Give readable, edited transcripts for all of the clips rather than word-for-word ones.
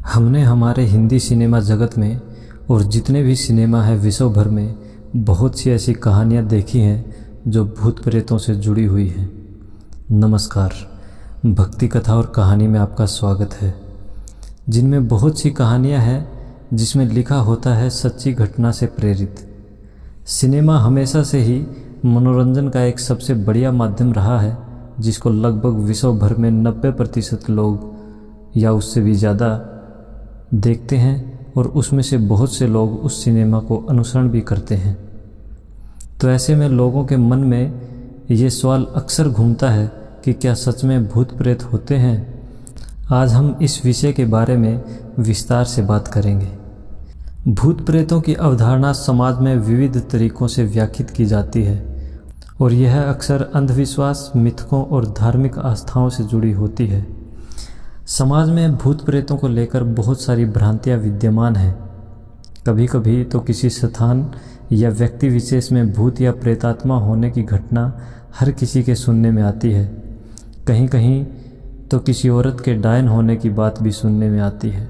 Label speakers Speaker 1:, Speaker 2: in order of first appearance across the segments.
Speaker 1: हमने हमारे हिंदी सिनेमा जगत में और जितने भी सिनेमा है विश्व भर में बहुत सी ऐसी कहानियाँ देखी हैं जो भूत प्रेतों से जुड़ी हुई हैं। नमस्कार, भक्ति कथा और कहानी में आपका स्वागत है, जिनमें बहुत सी कहानियाँ हैं जिसमें लिखा होता है सच्ची घटना से प्रेरित। सिनेमा हमेशा से ही मनोरंजन का एक सबसे बढ़िया माध्यम रहा है, जिसको लगभग विश्व भर में 90% लोग या उससे भी ज़्यादा देखते हैं और उसमें से बहुत से लोग उस सिनेमा को अनुसरण भी करते हैं। तो ऐसे में लोगों के मन में ये सवाल अक्सर घूमता है कि क्या सच में भूत प्रेत होते हैं। आज हम इस विषय के बारे में विस्तार से बात करेंगे। भूत प्रेतों की अवधारणा समाज में विविध तरीकों से व्याख्यात की जाती है और यह अक्सर अंधविश्वास, मिथकों और धार्मिक आस्थाओं से जुड़ी होती है। समाज में भूत प्रेतों को लेकर बहुत सारी भ्रांतियाँ विद्यमान हैं। कभी कभी तो किसी स्थान या व्यक्ति विशेष में भूत या प्रेतात्मा होने की घटना हर किसी के सुनने में आती है। कहीं कहीं तो किसी औरत के डायन होने की बात भी सुनने में आती है।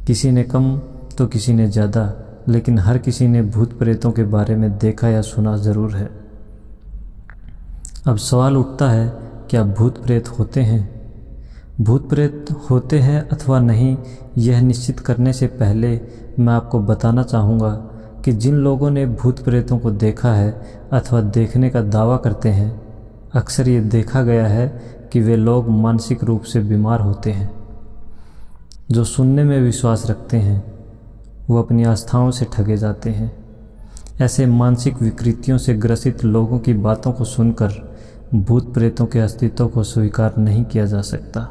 Speaker 1: किसी ने कम तो किसी ने ज़्यादा, लेकिन हर किसी ने भूत प्रेतों के बारे में देखा या सुना ज़रूर है। अब सवाल उठता है, क्या भूत प्रेत होते हैं? भूत प्रेत होते हैं अथवा नहीं, यह निश्चित करने से पहले मैं आपको बताना चाहूँगा कि जिन लोगों ने भूत प्रेतों को देखा है अथवा देखने का दावा करते हैं, अक्सर ये देखा गया है कि वे लोग मानसिक रूप से बीमार होते हैं। जो सुनने में विश्वास रखते हैं वो अपनी आस्थाओं से ठगे जाते हैं। ऐसे मानसिक विकृतियों से ग्रसित लोगों की बातों को सुनकर भूत प्रेतों के अस्तित्व को स्वीकार नहीं किया जा सकता।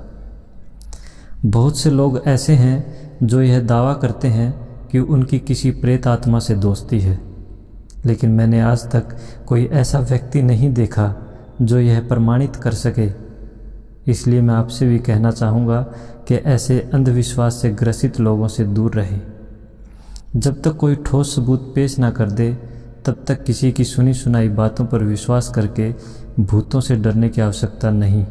Speaker 1: बहुत से लोग ऐसे हैं जो यह दावा करते हैं कि उनकी किसी प्रेत आत्मा से दोस्ती है, लेकिन मैंने आज तक कोई ऐसा व्यक्ति नहीं देखा जो यह प्रमाणित कर सके। इसलिए मैं आपसे भी कहना चाहूँगा कि ऐसे अंधविश्वास से ग्रसित लोगों से दूर रहें। जब तक कोई ठोस सबूत पेश ना कर दे, तब तक किसी की सुनी सुनाई बातों पर विश्वास करके भूतों से डरने की आवश्यकता नहीं।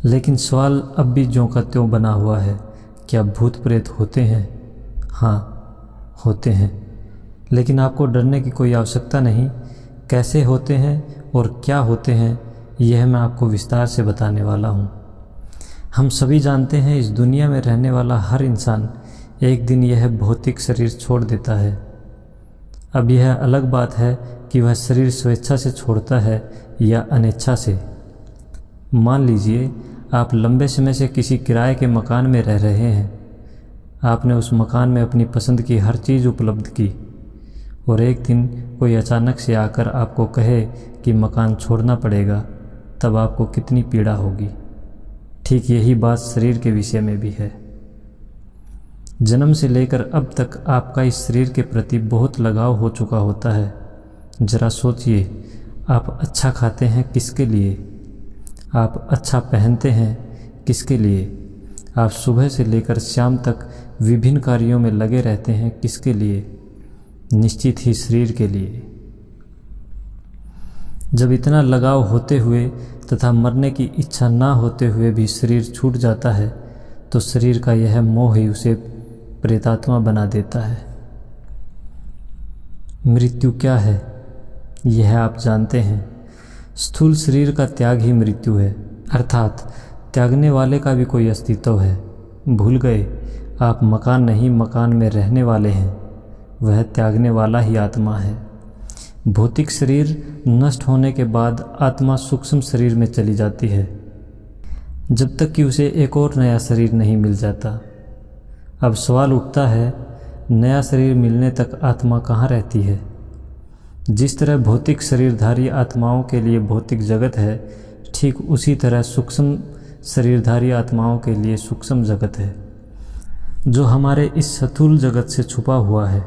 Speaker 1: लेकिन सवाल अब भी ज्यों का त्यों बना हुआ है, क्या भूत प्रेत होते हैं? हाँ, होते हैं, लेकिन आपको डरने की कोई आवश्यकता नहीं। कैसे होते हैं और क्या होते हैं, यह मैं आपको विस्तार से बताने वाला हूँ। हम सभी जानते हैं, इस दुनिया में रहने वाला हर इंसान एक दिन यह भौतिक शरीर छोड़ देता है। अब यह अलग बात है कि वह शरीर स्वेच्छा से छोड़ता है या अनिच्छा से। मान लीजिए आप लंबे समय से किसी किराए के मकान में रह रहे हैं। आपने उस मकान में अपनी पसंद की हर चीज़ उपलब्ध की और एक दिन कोई अचानक से आकर आपको कहे कि मकान छोड़ना पड़ेगा, तब आपको कितनी पीड़ा होगी। ठीक यही बात शरीर के विषय में भी है। जन्म से लेकर अब तक आपका इस शरीर के प्रति बहुत लगाव हो चुका होता है। जरा सोचिए, आप अच्छा खाते हैं किसके लिए? आप अच्छा पहनते हैं किसके लिए? आप सुबह से लेकर शाम तक विभिन्न कार्यों में लगे रहते हैं किसके लिए? निश्चित ही शरीर के लिए। जब इतना लगाव होते हुए तथा मरने की इच्छा ना होते हुए भी शरीर छूट जाता है, तो शरीर का यह मोह ही उसे प्रेतात्मा बना देता है। मृत्यु क्या है, यह आप जानते हैं। स्थूल शरीर का त्याग ही मृत्यु है, अर्थात त्यागने वाले का भी कोई अस्तित्व है। भूल गए, आप मकान नहीं, मकान में रहने वाले हैं। वह त्यागने वाला ही आत्मा है। भौतिक शरीर नष्ट होने के बाद आत्मा सूक्ष्म शरीर में चली जाती है, जब तक कि उसे एक और नया शरीर नहीं मिल जाता। अब सवाल उठता है, नया शरीर मिलने तक आत्मा कहाँ रहती है? जिस तरह भौतिक शरीरधारी आत्माओं के लिए भौतिक जगत है, ठीक उसी तरह सूक्ष्म शरीरधारी आत्माओं के लिए सूक्ष्म जगत है, जो हमारे इस स्थूल जगत से छुपा हुआ है।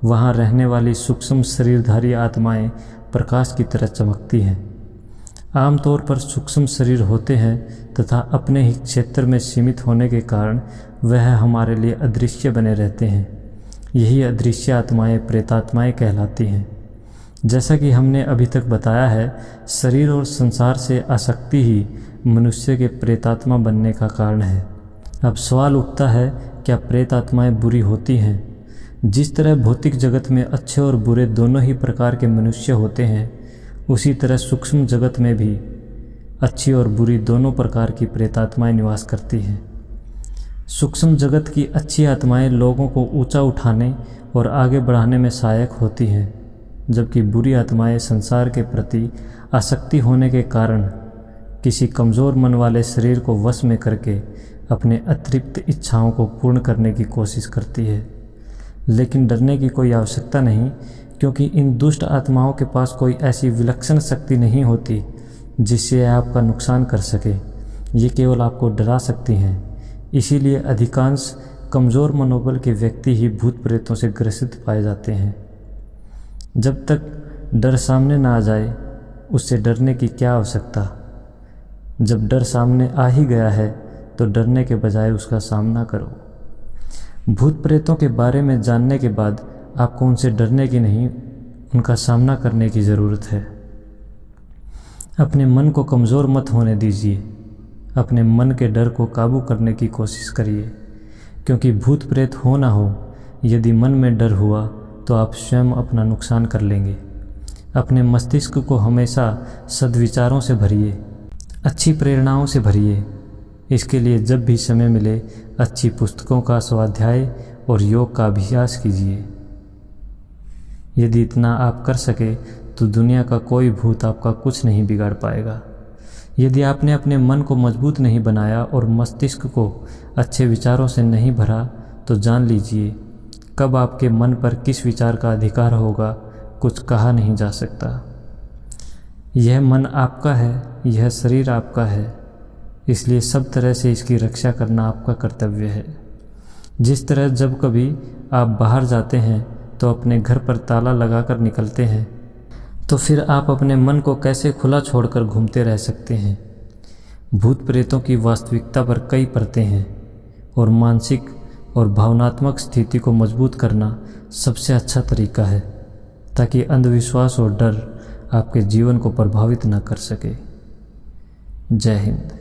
Speaker 1: वहाँ रहने वाली सूक्ष्म शरीरधारी आत्माएं प्रकाश की तरह चमकती हैं। आमतौर पर सूक्ष्म शरीर होते हैं तथा अपने ही क्षेत्र में सीमित होने के कारण वह हमारे लिए अदृश्य बने रहते हैं। यही अदृश्य आत्माएं प्रेतात्माएं कहलाती हैं। जैसा कि हमने अभी तक बताया है, शरीर और संसार से आसक्ति ही मनुष्य के प्रेतात्मा बनने का कारण है। अब सवाल उठता है, क्या प्रेत आत्माएं बुरी होती हैं? जिस तरह भौतिक जगत में अच्छे और बुरे दोनों ही प्रकार के मनुष्य होते हैं, उसी तरह सूक्ष्म जगत में भी अच्छी और बुरी दोनों प्रकार की प्रेतात्माएं निवास करती हैं। सूक्ष्म जगत की अच्छी आत्माएं लोगों को ऊंचा उठाने और आगे बढ़ाने में सहायक होती हैं, जबकि बुरी आत्माएं संसार के प्रति आसक्ति होने के कारण किसी कमज़ोर मन वाले शरीर को वश में करके अपने अतिरिक्त इच्छाओं को पूर्ण करने की कोशिश करती है। लेकिन डरने की कोई आवश्यकता नहीं, क्योंकि इन दुष्ट आत्माओं के पास कोई ऐसी विलक्षण शक्ति नहीं होती जिससे आपका नुकसान कर सके। ये केवल आपको डरा सकती हैं। इसीलिए अधिकांश कमज़ोर मनोबल के व्यक्ति ही भूत प्रेतों से ग्रसित पाए जाते हैं। जब तक डर सामने ना आ जाए, उससे डरने की क्या आवश्यकता। जब डर सामने आ ही गया है तो डरने के बजाय उसका सामना करो। भूत प्रेतों के बारे में जानने के बाद आपको उनसे डरने की नहीं, उनका सामना करने की ज़रूरत है। अपने मन को कमज़ोर मत होने दीजिए। अपने मन के डर को काबू करने की कोशिश करिए, क्योंकि भूत प्रेत हो ना हो, यदि मन में डर हुआ तो आप स्वयं अपना नुकसान कर लेंगे। अपने मस्तिष्क को हमेशा सद्विचारों से भरिए, अच्छी प्रेरणाओं से भरिए। इसके लिए जब भी समय मिले अच्छी पुस्तकों का स्वाध्याय और योग का अभ्यास कीजिए। यदि इतना आप कर सके तो दुनिया का कोई भूत आपका कुछ नहीं बिगाड़ पाएगा। यदि आपने अपने मन को मजबूत नहीं बनाया और मस्तिष्क को अच्छे विचारों से नहीं भरा, तो जान लीजिए कब आपके मन पर किस विचार का अधिकार होगा, कुछ कहा नहीं जा सकता। यह मन आपका है, यह शरीर आपका है, इसलिए सब तरह से इसकी रक्षा करना आपका कर्तव्य है। जिस तरह जब कभी आप बाहर जाते हैं तो अपने घर पर ताला लगाकर निकलते हैं, तो फिर आप अपने मन को कैसे खुला छोड़कर घूमते रह सकते हैं। भूत प्रेतों की वास्तविकता पर कई परतें हैं और मानसिक और भावनात्मक स्थिति को मजबूत करना सबसे अच्छा तरीका है, ताकि अंधविश्वास और डर आपके जीवन को प्रभावित न कर सके। जय हिंद।